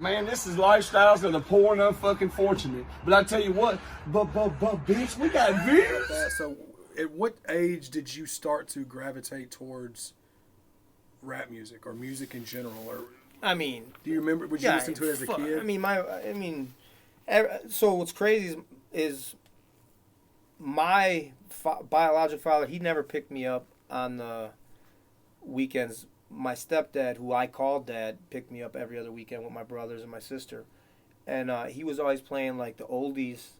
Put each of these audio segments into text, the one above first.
Man, this is lifestyles of the poor and unfucking fortunate. But I tell you what, but bitch, we got views. So, at what age did you start to gravitate towards rap music or music in general? Or I mean, do you remember? Would you listen to it as a kid? So what's crazy is my biological father. He never picked me up on the weekends. My stepdad, who I called dad, picked me up every other weekend with my brothers and my sister. And he was always playing like the oldies.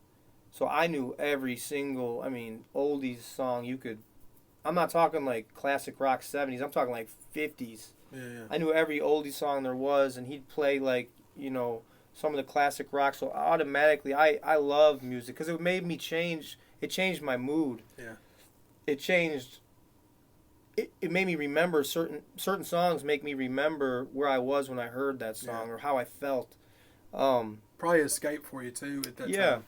So I knew every single, oldies song you could. I'm not talking like classic rock 70s. I'm talking like 50s. Yeah. I knew every oldie song there was, and he'd play like, some of the classic rock. So automatically, I love music because it made me change. It changed my mood. Yeah. It changed. It made me remember certain songs. Make me remember where I was when I heard that song or how I felt. Probably escape for you too at that time.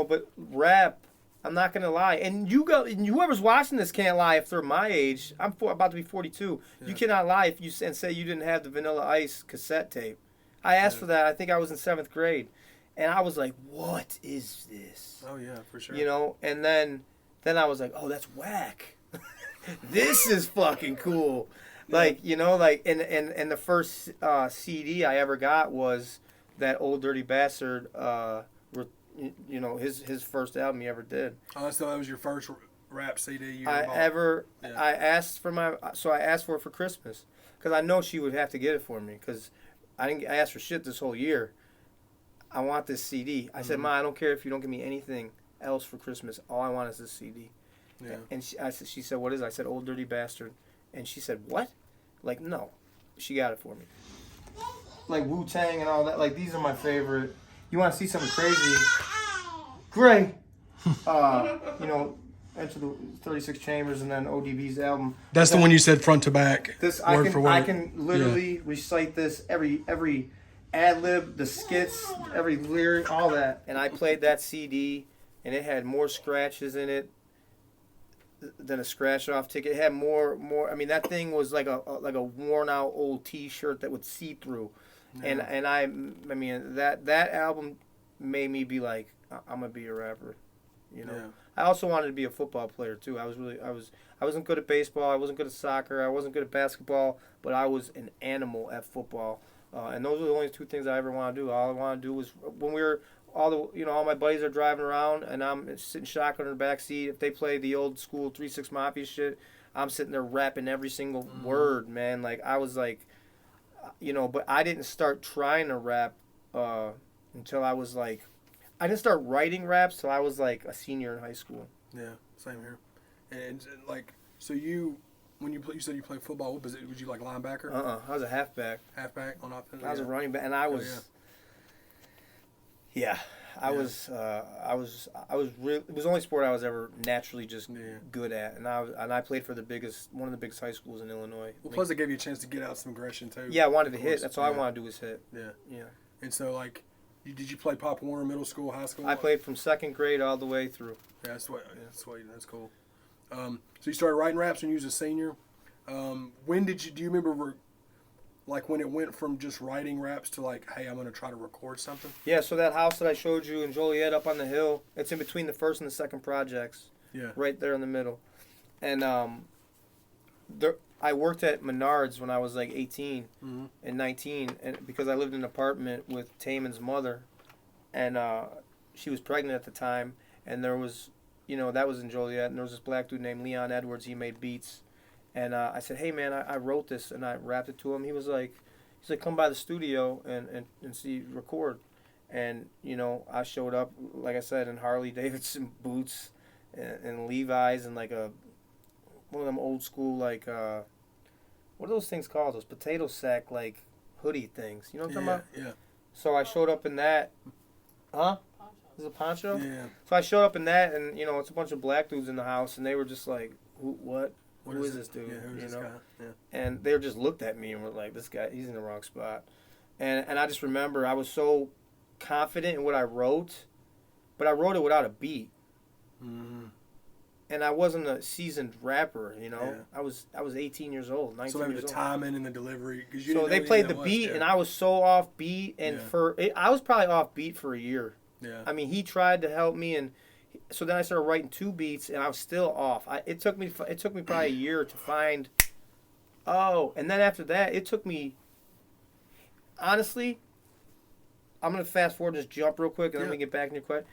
But rap, I'm not gonna lie, and whoever's watching this can't lie if they're my age. I'm about to be 42. Yeah. You cannot lie if you say you didn't have the Vanilla Ice cassette tape. I asked for that. I think I was in 7th grade, and I was like, "What is this?" Oh yeah, for sure. And then I was like, "Oh, that's whack." This is fucking cool. Like, and the first CD I ever got was that Old Dirty Bastard, his first album he ever did. Oh, so that was your first rap CD I asked for it for Christmas because I know she would have to get it for me because I asked for shit this whole year. I want this CD. I said, Ma, I don't care if you don't give me anything else for Christmas. All I want is this CD. Yeah. And she said, what is it? I said, Old Dirty Bastard. And she said, what? Like, no. She got it for me. Like Wu-Tang and all that. Like, these are my favorite. You want to see something crazy? Gray. Enter the 36 Chambers and then ODB's album. That's the one you said front to back. I can literally recite this every ad-lib, the skits, every lyric, all that. And I played that CD, and it had more scratches in it than a scratch-off ticket. It had more. I mean, that thing was like a worn-out old T-shirt that would see through. Yeah. And that album made me be like, I'm gonna be a rapper. Yeah. I also wanted to be a football player too. I wasn't good at baseball. I wasn't good at soccer. I wasn't good at basketball. But I was an animal at football. And those are the only two things I ever want to do. All I want to do was when we were all my buddies are driving around and I'm sitting shotgun in the back seat. If they play the old school 3-6 Mafia shit, I'm sitting there rapping every single word, man. Like I was like, but I didn't start trying to rap until I was like, I didn't start writing raps till I was like a senior in high school. Yeah, same here. And like, so when you said you played football, what was it? Was you like linebacker? I was a halfback. Halfback on offense. I was a running back, and I was. I was really. It was the only sport I was ever naturally just good at, and I played for one of the biggest high schools in Illinois. Well, plus it gave you a chance to get out some aggression too. Yeah, I wanted to hit. That's all I wanted to do was hit. Yeah. Yeah. And so like, did you play Pop Warner middle school, high school? I played from 2nd grade all the way through. Yeah, that's sweet. That's cool. So you started writing raps when you was a senior. When do you remember? Like when it went from just writing raps to like, hey, I'm going to try to record something? Yeah, so that house that I showed you in Joliet up on the hill, it's in between the first and the second projects. Yeah. Right there in the middle. And I worked at Menards when I was like 18 and 19 and because I lived in an apartment with Taman's mother. And she was pregnant at the time. And there was, that was in Joliet. And there was this black dude named Leon Edwards. He made beats. And I said, hey, man, I wrote this, and I rapped it to him. He was like, come by the studio and see, record. And, I showed up, like I said, in Harley Davidson boots and Levi's and like one of them old school, like, what are those things called? Those potato sack, like, hoodie things. You know what I'm talking about? Yeah. So I showed up in that. Huh? Is it a poncho? Yeah. So I showed up in that, and, it's a bunch of black dudes in the house, and they were just like, what? Who is this dude? Yeah, who's this guy? Yeah. And they just looked at me and were like, this guy, he's in the wrong spot. And I just remember I was so confident in what I wrote, but I wrote it without a beat. and I wasn't a seasoned rapper, you know. Yeah. I was 18 years old, 19 So maybe years the old. timing and the delivery. Cause you So didn't they know played anything the that was, beat, yeah. and I was so off beat, and Yeah. I was probably off beat for a year. Yeah. I mean, he tried to help me, and so then I started writing 2 beats, and I was still off. It took me probably a year to find. Oh, and then after that, it took me. Honestly, I'm gonna fast forward, just jump real quick, and then we get back in your question.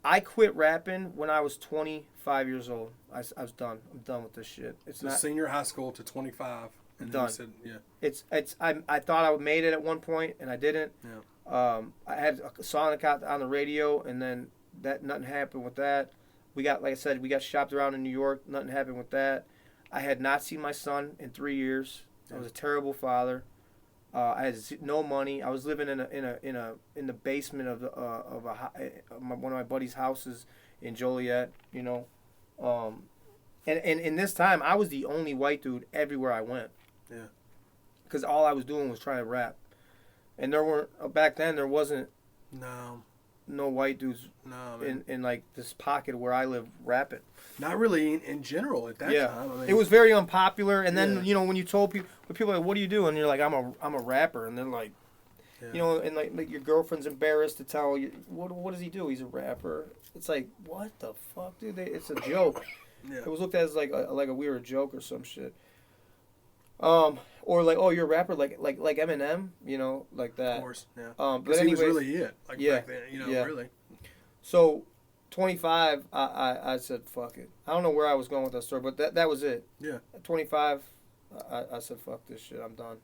I quit rapping when I was 25 years old. I was done. I'm done with this shit. It's So not senior high school to 25. And done. Then you said, yeah. It's I thought I made it at one point, and I didn't. Yeah. I had a song that got on the radio, and then nothing happened with that. We got, like I said, we got shopped around in New York. Nothing happened with that. I had not seen my son in 3 years. I was a terrible father. I had no money. I was living in the basement of one of my buddy's houses in Joliet. You know, and in this time I was the only white dude everywhere I went. Yeah. Because all I was doing was trying to rap, and there weren't back then. There wasn't no white dudes in like this pocket where I live rapping. Not really in general at that time. I mean, it was very unpopular. And then you know when you told people, are like, "What do you do?" and you're like, "I'm a rapper," and they're like, you know, and like your girlfriend's embarrassed to tell you, "What does he do? He's a rapper." It's like, what the fuck, dude? It's a joke. Yeah. It was looked at as like a weird joke or some shit. Or like, oh, you're a rapper, like Eminem, you know, like that. Of course, yeah. But he anyways, was really it, like back then, you know, really. So, 25, I said fuck it. I don't know where I was going with that story, but that was it. Yeah. 25, I said fuck this shit. I'm done.